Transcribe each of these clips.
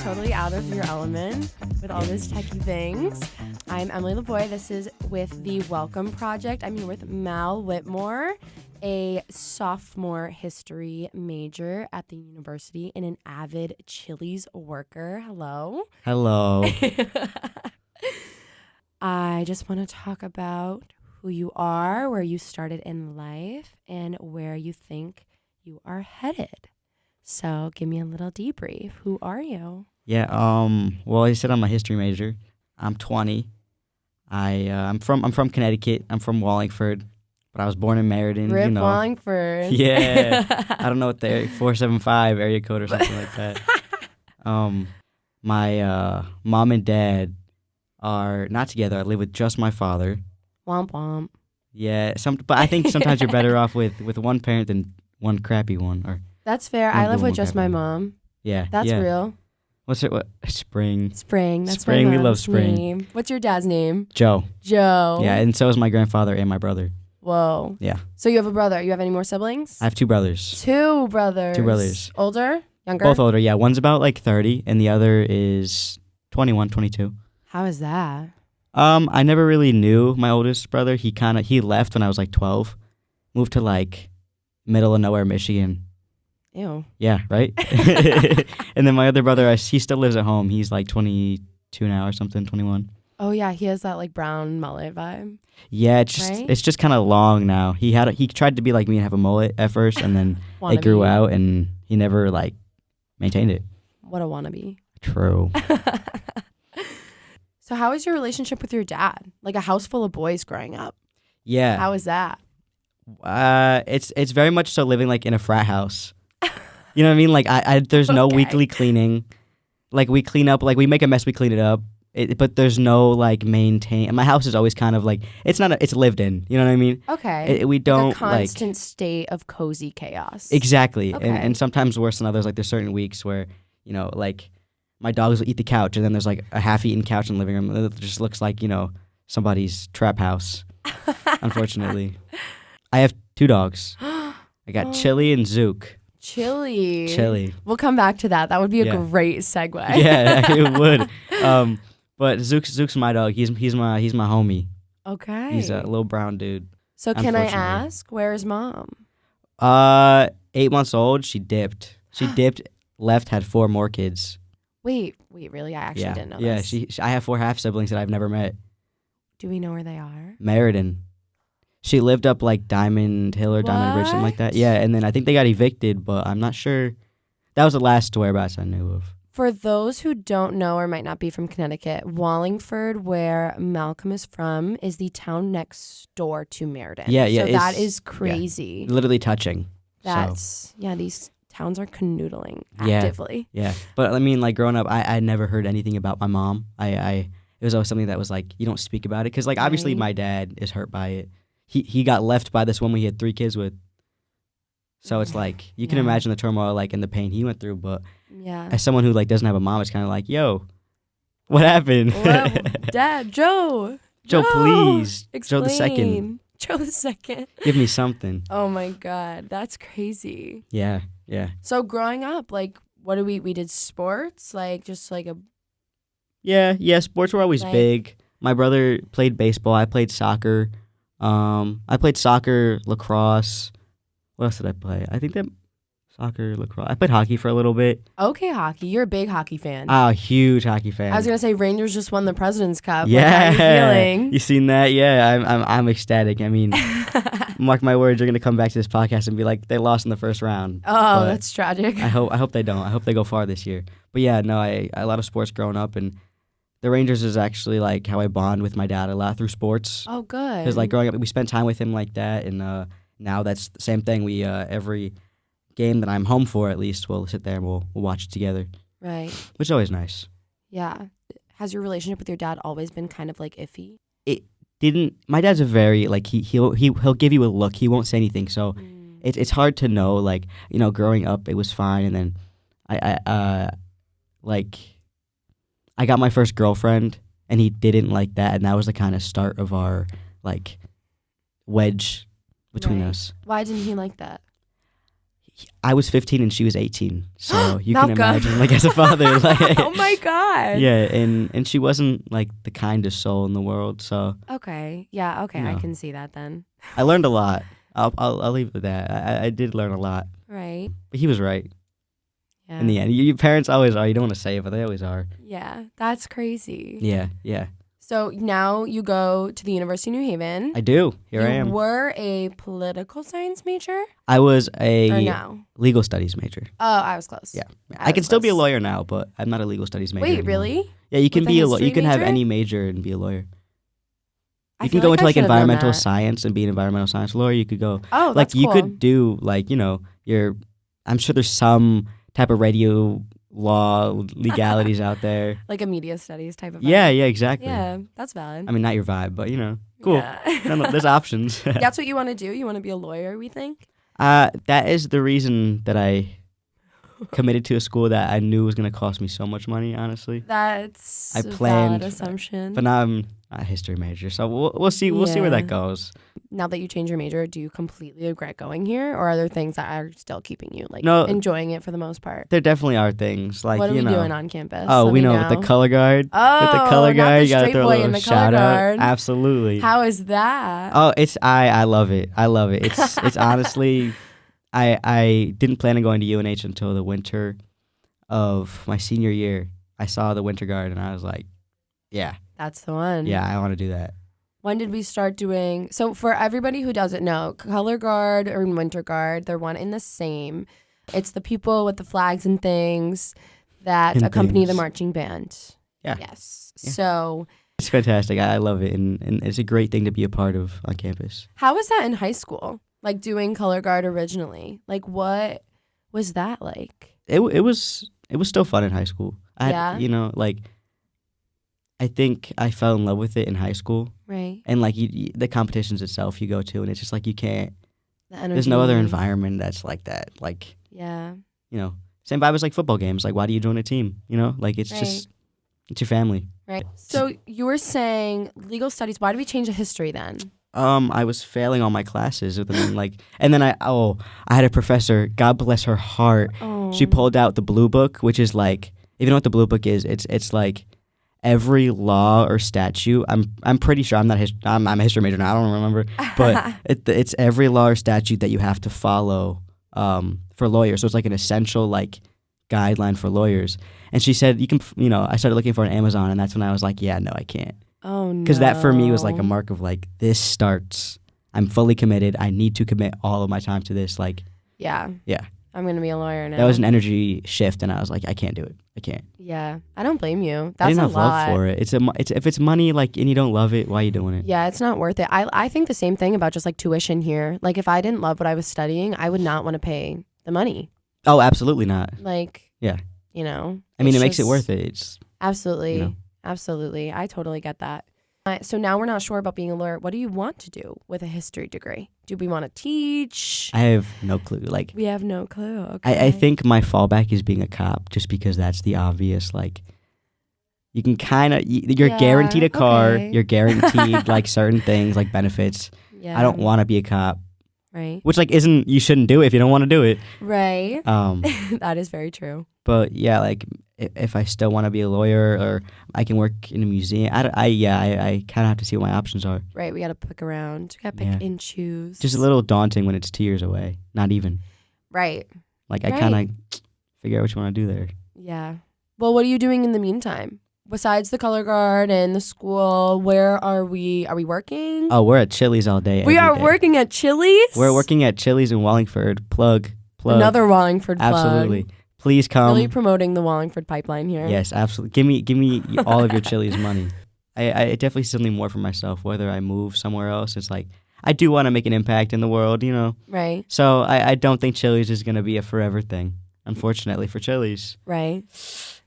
totally out of your element with all those techie things. I'm Emily Lavoie. This is with the Welcome Project. I'm here with Mal Whitmore, a sophomore history major at the university and an avid Chili's worker. Hello. Hello. I just want to talk about who you are, where you started in life, and where you think you are headed. So give me a little debrief. Who are you? Yeah, well, I said I'm a history major. I'm 20. I'm from Connecticut. I'm from Wallingford, but I was born in Meriden. Rip you know. Wallingford. Yeah. I don't know what the 475 area code or something like that. My mom and dad are not together. I live with just my father. Womp womp. Yeah, but I think sometimes you're better off with one parent than one crappy one. Or That's fair. one I good live one, with just crappy my one. mom. Yeah, That's yeah. real. What's it? What? Spring. Spring. That's Spring, my we love mom's Spring. name. What's your dad's name? Joe. Joe. Yeah, and so is my grandfather and my brother. Whoa. Yeah. So you have a brother. You have any more siblings? I have two brothers. Two brothers. Two brothers. Older? Younger? Both older, yeah. One's about like 30 and the other is 21, 22. How is that? I never really knew my oldest brother. He left when I was like 12. Moved to like middle of nowhere, Michigan. Ew. Yeah, right? And then my other brother, he still lives at home. He's like 22 now or something, 21. Oh yeah, he has that like brown mullet vibe. Yeah, Right? it's just kind of long now. He tried to be like me and have a mullet at first, and then it grew Wannabe. out, and he never like maintained it. What a wannabe. True. So how is your relationship with your dad? Like a house full of boys growing up. Yeah. How is that? It's very much so living like in a frat house. You know what I mean? Like there's no Okay. weekly cleaning. Like we clean up, like we make a mess, we clean it up. But there's no like maintain. And my house is always kind of like it's lived in. You know what I mean? Okay. We don't like a constant state of cozy chaos. Exactly. Okay. And sometimes worse than others. Like there's certain weeks where like my dogs will eat the couch, and then there's like a half-eaten couch in the living room. It just looks like somebody's trap house. Unfortunately, I have two dogs. I got Chili and Zook. Chili. We'll come back to that. That would be a Yeah. great segue. Yeah, it would. But Zook's my dog. He's my homie. Okay. He's a little brown dude. So can I unfortunately. ask, where is mom? 8 months old. She dipped. Left, had 4 more kids. Wait, really? I actually didn't know Yeah, this. I have 4 half siblings that I've never met. Do we know where they are? Meriden. She lived up like Diamond Hill or Diamond Ridge, something like that. What? Yeah, and then I think they got evicted, but I'm not sure. That was the last whereabouts I knew of. For those who don't know or might not be from Connecticut, Wallingford, where Malcolm is from, is the town next door to Meriden. Yeah, So that it's- is crazy. Literally touching. These towns are canoodling Yeah. actively. Yeah, but I mean, like growing up, I never heard anything about my mom. It was always something that was like you don't speak about it because like obviously Right. my dad is hurt by it. He got left by this woman he had 3 kids with. So it's like you can Yeah. imagine the turmoil like and the pain he went through. But Yeah. as someone who like doesn't have a mom, it's kind of like, yo, what happened? Well, Dad, Joe, please, explain. Joe the second, Joe the second. give me something. Oh my God, that's crazy. Yeah. So growing up, like, what did we did sports, like just like a Yeah, sports were always Like- big. My brother played baseball. I played soccer. I played soccer, lacrosse. What else did I play? I think that soccer, lacrosse. I played hockey for a little bit. okay hockey. You're a big hockey fan. Huge hockey fan. I was gonna say Rangers just won the President's Cup. yeah. Like, how are you feeling? You seen that? Yeah, I'm ecstatic. I mean, mark my words, you're gonna come back to this podcast and be like, they lost in the first round. Oh, But that's tragic. I hope they don't. I hope they go far this year. But yeah, no, I a lot of sports growing up, and the Rangers is actually like how I bond with my dad a lot through sports. Oh, good. Because like growing up, we spent time with him like that, and now that's the same thing. We every game that I'm home for, at least, we'll sit there and we'll watch it together, Right. which is always nice. Yeah. Has your relationship with your dad always been kind of like iffy? It didn't. My dad's a very like he'll give you a look. He won't say anything, so it's hard to know. Like growing up, it was fine, and then I got my first girlfriend, and he didn't like that, and that was the kind of start of our like wedge between Right. us. Why didn't he like that? I was 15 and she was 18, so you can Malcolm. imagine, like, as a father, like, Oh my God. yeah, and she wasn't like the kindest soul in the world, so Okay. Yeah. Okay. I No. can see that then. I learned a lot. I'll leave it at that. I did learn a lot, Right. but he was right Yeah. in the end. Your parents always are. You don't want to say it, but they always are. Yeah. That's crazy. Yeah, yeah. So now you go to the University of New Haven. I do. Here I am. You were a political science major? I was Or a no? legal studies major. Oh, I was close. Yeah, I I can was still be a close. lawyer now, but I'm not a legal studies major. Wait, anymore. really? Yeah, you can With a be you history can have major? any major and be a lawyer. I You feel can go like into I like should have known environmental that. science and be an environmental science lawyer. You could go Oh, like that's you cool. could do like I'm sure there's some type of radio law legalities out there. Like a media studies type of Yeah, vibe. yeah, exactly. Yeah, that's valid. I mean, not your vibe, but cool. Yeah. No, there's options. That's what you want to do? You want to be a lawyer, we think? That is the reason that I committed to a school that I knew was going to cost me so much money, honestly. That's I a planned, valid assumption. But now I'm a history major, so we'll see where Yeah. that goes. Now that you changed your major, do you completely regret going here? Or are there things that are still keeping you, like, No. enjoying it for the most part? There definitely are things like What are we know. doing on campus? Oh, Let we me know with the color guard. Oh, with the color not guard, the you gotta straight throw a boy little in the color shout guard. out. Absolutely. How is that? Oh, I love it. I love it. It's honestly, I didn't plan on going to UNH until the winter of my senior year. I saw the winter guard and I was like, yeah, That's the one. yeah, I want to do that. When did we start doing? So for everybody who doesn't know, color guard or winter guard, they're one and the same. It's the people with the flags and things that And accompany the things. marching band. Yeah. Yes. Yeah. So It's fantastic. I love it, and it's a great thing to be a part of on campus. how was that in high school? Like doing color guard originally? Like what was that like? It was still fun in high school. Yeah? I think I fell in love with it in high school, Right. and like the competitions itself you go to, and it's just like you can't. The energy. There's no other environment that's like that. Like Yeah. same vibe as like football games. Like why do you join a team? Like it's Right. just it's your family. Right. So you were saying legal studies. Why did we change the history then? I was failing all my classes with them, and then I had a professor, God bless her heart. Oh. She pulled out the blue book, which is like, if you know what the blue book is, it's like every law or statute. I'm pretty sure I'm a history major now. I don't remember, but it's every law or statute that you have to follow for lawyers. So it's like an essential like guideline for lawyers. And she said you can. I started looking for it on Amazon, and that's when I was like, yeah, no, I can't. Oh no. Because that for me was like a mark of like, this starts. I'm fully committed. I need to commit all of my time to this. Like, Yeah. yeah, I'm gonna be a lawyer now. that was an energy shift, and I was like, I can't do it. I can't. Yeah. I don't blame you. I That's didn't a have lot. love for it. It's if it's money, like, and you don't love it, why are you doing it? Yeah, it's not worth it. I think the same thing about just like tuition here. Like if I didn't love what I was studying, I would not want to pay the money. Oh, absolutely not. Like, Yeah. I mean, it's it makes it just- worth it. It's Absolutely. Absolutely. I totally get that. So now we're not sure about being a lawyer. What do you want to do with a history degree? Do we want to teach? I have no clue. Like, We have no clue. Okay. I think my fallback is being a cop, just because that's the obvious. Like, you can kind of you're Yeah, guaranteed a car. okay. You're guaranteed like certain things, like benefits. Yeah. I don't want to be a cop, Right. which like isn't, you shouldn't do it if you don't want to do it. Right. Um, That is very true. but yeah, like if I still want to be a lawyer, or I can work in a museum, I kind of have to see what my options are. Right. We got to pick around. We got to pick Yeah. and choose. Just a little daunting when it's 2 years away. Not even. Right. Like I Right. kind of figure out what you want to do there. Yeah. Well, what are you doing in the meantime? Besides the color guard and the school, where are we? Are we working? Oh, we're at Chili's all day. We every are day. working at Chili's? We're working at Chili's in Wallingford. Plug. Another Wallingford plug. Absolutely. Please come. Really promoting the Wallingford pipeline here. Yes, absolutely. Give me all of your Chili's money. I definitely still need more for myself. Whether I move somewhere else, it's like I do want to make an impact in the world, Right. So I don't think Chili's is gonna be a forever thing. Unfortunately for Chili's. Right.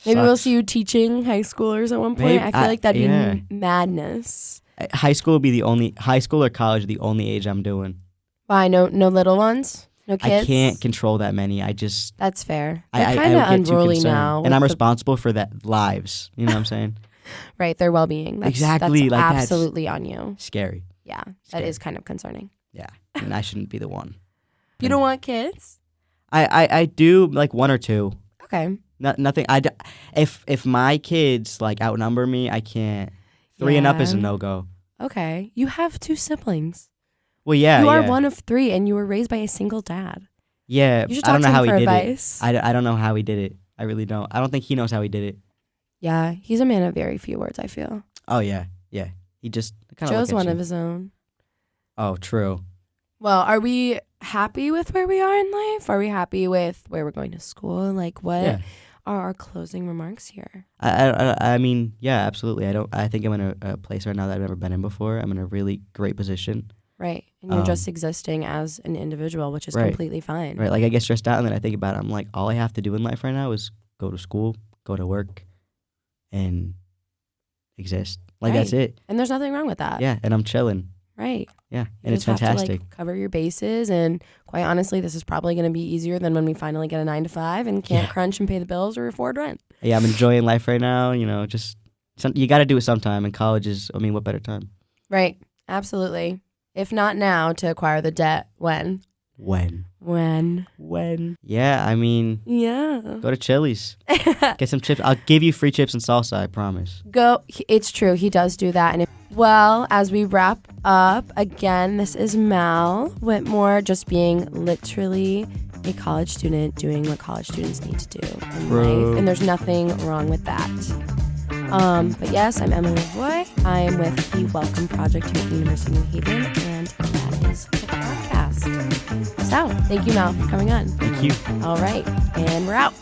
Maybe we'll Sucks. see you teaching high schoolers at one point. Maybe- I feel like that'd yeah. be madness. High school will be the only high school or college the only age I'm doing. Why? No little ones? No kids? I can't control that many. I just That's fair. I They're kind of would get too unruly concerned. now. And I'm with the- responsible for that lives. You know what I'm saying? Right, their well-being. Exactly, That's like that's- absolutely on you. Scary. Yeah, that Scary. is kind of concerning. Yeah. And I shouldn't be the one. You don't want kids? I do like one or two. Okay. Nothing. If my kids like outnumber me, I can't. 3 and up is a Yeah. no-go. Okay. You have 2 siblings. Well, yeah, You are yeah. one of 3, and you were raised by a single dad. Yeah, You should I talk don't know to how him he for did advice. it. I don't know how he did it. I really don't. I don't think he knows how he did it. Yeah, he's a man of very few words, I feel. Oh yeah, yeah. He just kind Joe's one of his own. Oh, true. Well, are we happy with where we are in life? Are we happy with where we're going to school? Like, what Yeah. are our closing remarks here? I mean, yeah, absolutely. I think I'm in a place right now that I've never been in before. I'm in a really great position. Right. And you're just existing as an individual, which is Right. completely fine. Right. Like I get stressed out and then I think about it. I'm like, all I have to do in life right now is go to school, go to work, and exist. Like that's Right. it. And there's nothing wrong with that. Yeah. And I'm chilling. Right. Yeah. You And it's just have fantastic. to, like, cover your bases. And quite honestly, this is probably going to be easier than when we finally get a 9 to 5 and can't Yeah. crunch and pay the bills or afford rent. Yeah. I'm enjoying life right now. You know, just you got to do it sometime. And college is, I mean, what better time? Right. Absolutely. If not now, to acquire the debt, when? When? Yeah. I mean, Yeah. go to Chili's. Get some chips. I'll give you free chips and salsa. I promise. It's true. He does do that. And well, as we wrap up, again, this is Mal Whitmore, just being literally a college student doing what college students need to do in life. And there's nothing wrong with that. But yes, I'm Emily Lavoie. I am with the Welcome Project here at the University of New Haven, and that is the podcast. So, thank you, Mal, for coming on. Thank you. All right, and we're out.